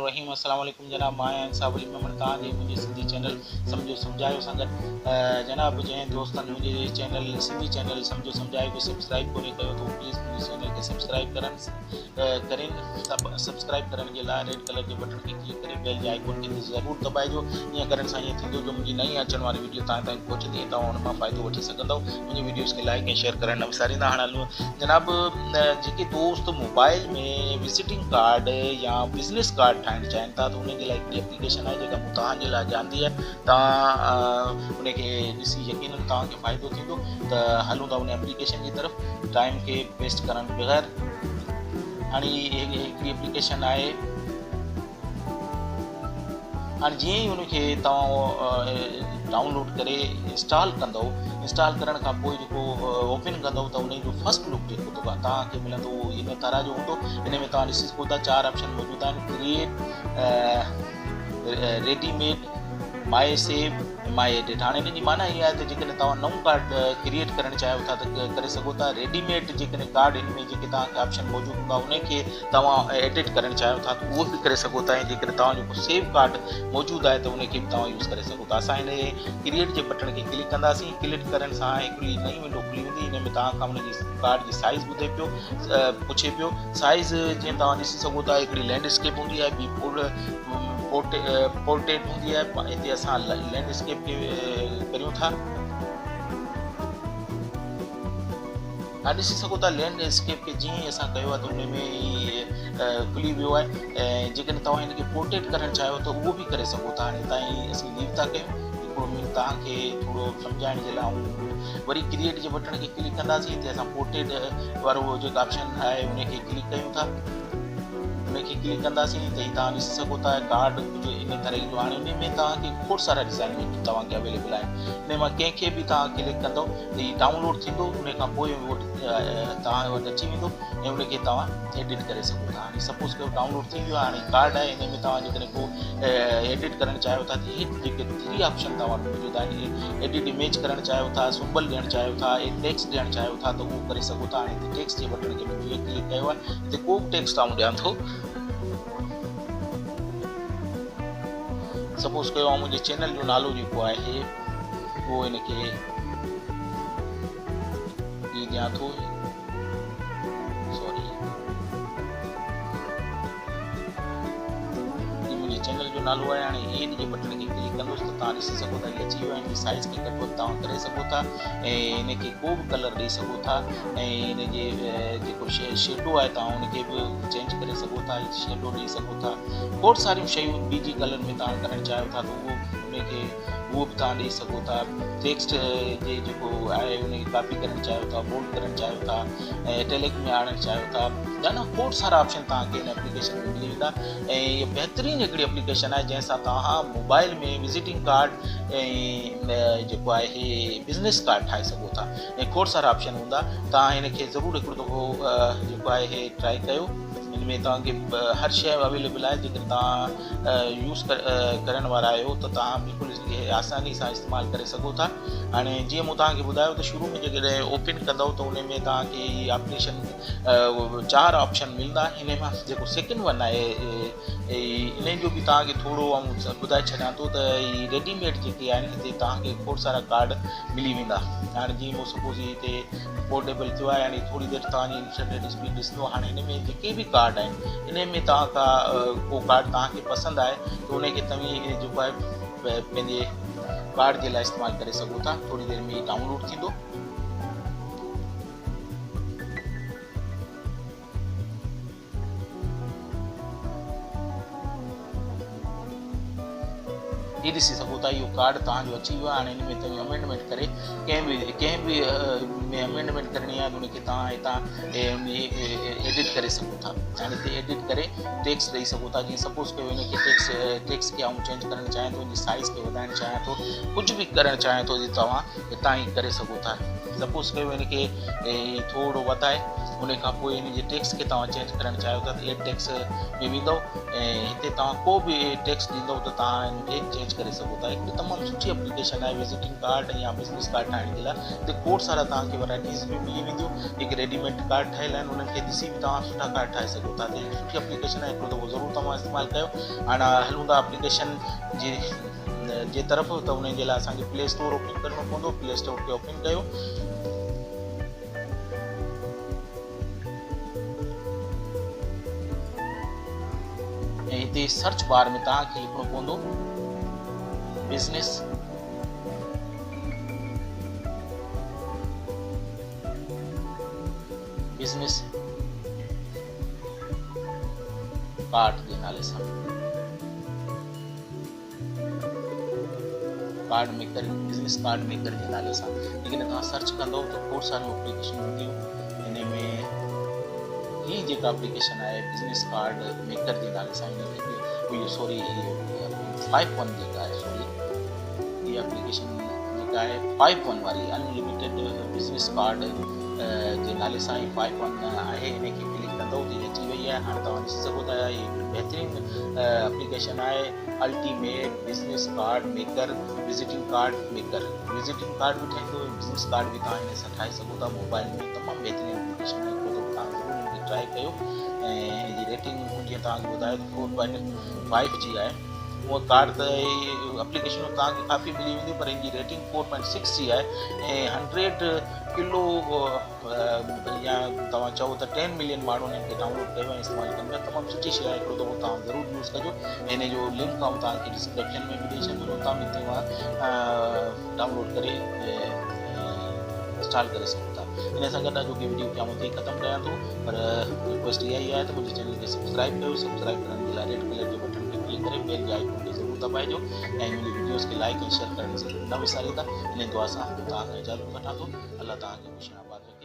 रहीम अस्सलाम वालेकुम जनाब मां सावली मेमन तव्हांजे मुंहिंजे सिंधी चैनल सम्झो सम्झायो संगत जनाब जंहिं दोस्तनि मुंहिंजे चैनल सिंधी चैनल सम्झो सम्झायो खे सब्सक्राइब कोन्हे कयो त प्लीज़ मुंहिंजे चैनल खे सब्सक्राइब करण जे लाइ रेड कलर जे बटन खे क्लिक करे बेल जे आइकॉन खे ज़रूरु दॿाइजो। ईअं करण सां ईअं थींदो जो मुंहिंजी नई अचण वारी वीडियो तव्हां ताईं पहुचंदी ऐं तव्हां हुन मां फ़ाइदो वठी सघंदव। मुंहिंजी वीडियोज़ खे लाइक ऐं शेयर करणु न विसारींदा। हाणे हलूं जनाब जेके दोस्त मोबाइल में विज़िटिंग कार्ड या बिज़नेस कार्ड ठाहिणु चाहिनि था त उनजे लाइ हिकिड़ी एप्लीकेशन आहे जेका मूं तव्हांजे लाइ जानदी आहे। तव्हां उनखे ॾिसी यकीनन तव्हांखे फ़ाइदो थींदो। त हलूं था उन एप्लीकेशन जी तरफ़ टाइम खे वेस्ट करण बग़ैर। हाणे हिकिड़ी एप्लीकेशन आहे। हाणे जीअं ई उनखे तव्हां डाउनलोड करे इंस्टॉल कंदव, इंस्टॉल करण खां पोइ जेको ओपन कंदव त उन जो फर्स्ट लुक जेको तव्हांखे मिलंदो उहो इन तरह जो हूंदो। इन में तव्हां ॾिसी सघो था 4 ऑप्शन मौजूदु आहिनि। क्रिएट, रेडीमेड, माई सेव, माई एडिट। हाणे हिन जी माना इहा आहे त जेकॾहिं तव्हां नओं कार्ड क्रिएट करणु चाहियो था त करे सघो था। रेडीमेड जेकॾहिं कार्ड इन में जेके तव्हांखे ऑप्शन मौजूदु हूंदा उनखे तव्हां एडिट करणु चाहियो था त उहो बि करे सघो था। ऐं जेकॾहिं तव्हां जेको सेव कार्ड मौजूदु आहे त उनखे बि तव्हां यूज़ करे सघो था। असां हिन क्रिएट जे बटन खे क्लिक कंदासीं। क्लिक करण सां हिकिड़ी नई विंडो खुली वेंदी। हिन में तव्हां खां उनजी कार्ड जी साइज़ ॿुधे पियो, पुछे पियो। साइज़ जीअं तव्हां ॾिसी सघो था हिकिड़ी लैंडस्केप हूंदी आहे, ॿी पोर्ट्रेट हूंदी आहे। हिते असां लैंडस्केप खे करियूं था। ॾिसी सघो था लैंडस्केप खे जीअं ई असां कयो आहे त उन में खुली वियो आहे। ऐं जेकॾहिं तव्हां हिनखे पोर्ट्रेट करणु चाहियो त उहो बि करे सघो था। हाणे ताईं असीं लीव था कयूं हिकिड़ो मिनट तव्हांखे थोरो सम्झाइण जे लाइ। ऐं वरी क्रिएट जे बटन खे क्लिक कंदासीं। हिते असां पोर्ट्रेट वारो जेको ऑप्शन आहे उनखे क्लिक कयूं था। उनखे क्लिक कंदासीं त तव्हां ॾिसी सघो था कार्ड कुझु इन तरह जो। हाणे उन में तव्हांखे खोड़ सारा डिज़ाइन तव्हांखे अवेलेबल आहिनि। इन मां कंहिंखे बि तव्हां क्लिक कंदव त हीउ डाउनलोड थींदो। उन खां पोइ उहो तव्हां वटि अची वेंदो ऐं उनखे तव्हां एडिट करे सघो था। हाणे सपोज़ कयो डाउनलोड थी वियो आहे। हाणे कार्ड आहे हिन में तव्हां जेकॾहिं को एडिट करणु चाहियो था त हे जेके 3 ऑप्शन तव्हां वटि मौजूदु आहिनि। एडिट इमेज करणु चाहियो था, सिंबल ॾियणु चाहियो था, टेक्स्ट ॾियणु चाहियो था त उहो करे सघो था। हाणे हिते टेक्स्ट जे बटन खे क्लिक कयो आहे। हिते को बि टेक्स्ट आऊं ॾियां थो। सपोज़ कयो मुंहिंजे चैनल जो नालो जेको आहे उहो हिनखे ॾियां थो। सॉरी, मुंहिंजे चैनल जो नालो आहे। हाणे एड जे बटन खे क्लिक कंदुसि त तव्हां ॾिसी सघो था हीअ अची वियो आहे। हिन जी साइज़ खे घटि वधि तव्हां करे सघो था ऐं हिनखे को बि कलर ॾेई सघो था। ऐं हिनजे जेको शेडो आहे तव्हां हुनखे बि चेंज करे सघो था, शेडो ॾेई सघो था। खोड़ सारियूं शयूं ॿी कलर में तव्हां करणु चाहियो था त उहो बि तव्हां ॾेई सघो था। टेक्स्ट जे जेको आहे उनखे कॉपी करणु चाहियो था, बोल्ड करणु चाहियो था, ऐं इटैलिक में आणणु चाहियो था। ॾाढा खोड़ सारा ऑप्शन तव्हांखे हिन एप्लीकेशन में मिली वेंदा। ऐं इहा बहितरीनु हिकिड़ी एप्लीकेशन आहे जंहिंसां तव्हां मोबाइल में विज़िटिंग कार्ड ऐं जेको आहे बिज़नेस कार्ड ठाहे सघो था। ऐं खोड़ सारा ऑप्शन हूंदा। तव्हां हिनखे ज़रूरु हिकिड़ो दफ़ो जेको आहे ट्राई कयो। हिन में तव्हांखे हर शइ अवेलेबल आहे। जेकॾहिं तव्हां यूज़ करण वारा आहियो त तव्हां बिल्कुलु आसानी सां इस्तेमालु करे सघो था। हाणे जीअं मूं तव्हांखे ॿुधायो त शुरू में जेकॾहिं ओपन कंदव त उन में तव्हांखे हीअ एप्लीकेशन 4 ऑप्शन मिलंदा। हिन मां जेको सेकेंड वन आहे इन जो बि तव्हांखे थोरो ॿुधाए छॾियां थो त हीअ रेडीमेड जेके आहिनि हिते तव्हांखे खोड़ सारा कार्ड मिली वेंदा। हाणे जीअं मूं सपोज़ हिते पोर्टेबल थियो आहे। हाणे थोरी देरि तव्हांजी इंटरनेट स्पीड ॾिसंदो। हाणे हिन में जेके बि कार्ड आहिनि इन में तव्हां खां को कार्ड तव्हांखे पसंदि आहे त उनखे तव्हां जेको आहे पंहिंजे कार्ड जे लाइ इस्तेमालु करे सघो था। थोरी देरि में डाउनलोड थींदो। ही ॾिसी सघो था इहो कार्ड तव्हांजो अची वियो आहे। हाणे हिन में तव्हां अमेंडमेंट करे कंहिं बि में अमेंडमेंट करणी आहे त उनखे तव्हां हितां एडिट करे सघो था। हाणे हिते एडिट करे टेक्स्ट ॾेई सघो था। जीअं सपोज़ कयो हिनखे टेक्स्ट खे आऊं चेंज करणु चाहियां थो, हिनजी साइज़ खे वधाइणु चाहियां थो, कुझु बि करणु चाहियां थो त तव्हां हितां ई करे सघो था। सपोज़ कयो हिनखे थोरो वधाए उन खां पोइ इन जे टैक्स खे तव्हां चेंज करणु चाहियो था त इहे टैक्स में वेंदव ऐं हिते तव्हां को बि टैक्स ॾींदव त तव्हां हिनखे चेंज करे सघो था। हिकु तमामु सुठी एप्लीकेशन आहे विज़िटिंग कार्ड या बिज़नेस कार्ड ठाहिण जे लाइ। हिते खोड़ सारा तव्हांखे वैराइटीज़ बि मिली वेंदियूं। हिकु रेडीमेड कार्ड ठहियल आहिनि, उन्हनि खे ॾिसी बि तव्हां सुठा कार्ड ठाहे सघो था। त सुठी एप्लीकेशन आहे, हिकिड़ो दफ़ो ज़रूरु तव्हां इस्तेमालु कयो। हाणे हलूं था एप्लीकेशन जे तरफ़, त उन जे लाइ असांखे प्ले स्टोर ओपन करणो पवंदो। प्ले स्टोर खे ओपन कयो। ऐं हिते सर्च बार में तव्हांखे लिखणो पवंदो बिज़नेस कार्ड जे नाले सां card maker, business card maker जे नाले सां। लेकिन तव्हां सर्च कंदव त खोड़ सारियूं एप्लीकेशन हूंदियूं। हिन में ही जेका एप्लीकेशन आहे बिज़नेस कार्ड मेकर जे नाले सां, सॉरी 51 जेका आहे, सॉरी ये एप्लीकेशन जेका आहे 51 वारी अनलिमिटेड बिज़नेस कार्ड जे नाले सां ई 51 आहे। हिनखे क्लिक कंदव त हीअ अची वई आहे। हाणे तव्हां ॾिसी सघो था हीअ बहितरीनु एप्लीकेशन आहे ultimate business card maker, visiting card maker. Visiting card बि ठहंदो, बिज़नेस कार्ड बि तव्हां हिन सां ठाहे सघो था मोबाइल में। तमामु बहितरीनु एप्लीकेशन आहे, हिकु दफ़ो तव्हां ज़रूरु हिनखे ट्राई कयो। ऐं हिन जी रेटिंग जीअं तव्हांखे ॿुधायो त 4.5 जी आहे। उहा कार्ड त एप्लीकेशनूं तव्हांखे काफ़ी मिली वेंदियूं, पर हिन जी रेटिंग 4.6 जी आहे। ऐं 100 किलो या तव्हां चओ त 10 मिलियन माण्हुनि हिनखे डाउनलोड कयो ऐं इस्तेमालु कनि पिया। तमामु सुठी शइ आहे, हिकिड़ो दफ़ो तव्हां ज़रूरु यूज़ कजो। हिन जो लिंक आऊं तव्हांखे डिस्क्रिप्शन में बि ॾेई छॾींदो, तव्हां बि हिते डाउनलोड करे इंस्टॉल करे सघो था। इन सां गॾु अॼोकी वीडियो खे आऊं ख़तमु कयां थो, पर रिक्वेस्ट इहा ई आहे त मुंहिंजे चैनल खे सब्सक्राइब कयो। सब्सक्राइब करण जे लाइ रेड कलर जे बटन खे क्लिक करे बेल जे आइकन खे ज़रूरु दॿाइजो ऐं मुंहिंजी वीडियोज़ खे लाइक ऐं शेयर करण से न विसारींदा। इन दुआ सां तव्हां खां इजाज़त वठां थो। अल्लाह तव्हांखे ख़ुशि आबाद रखे।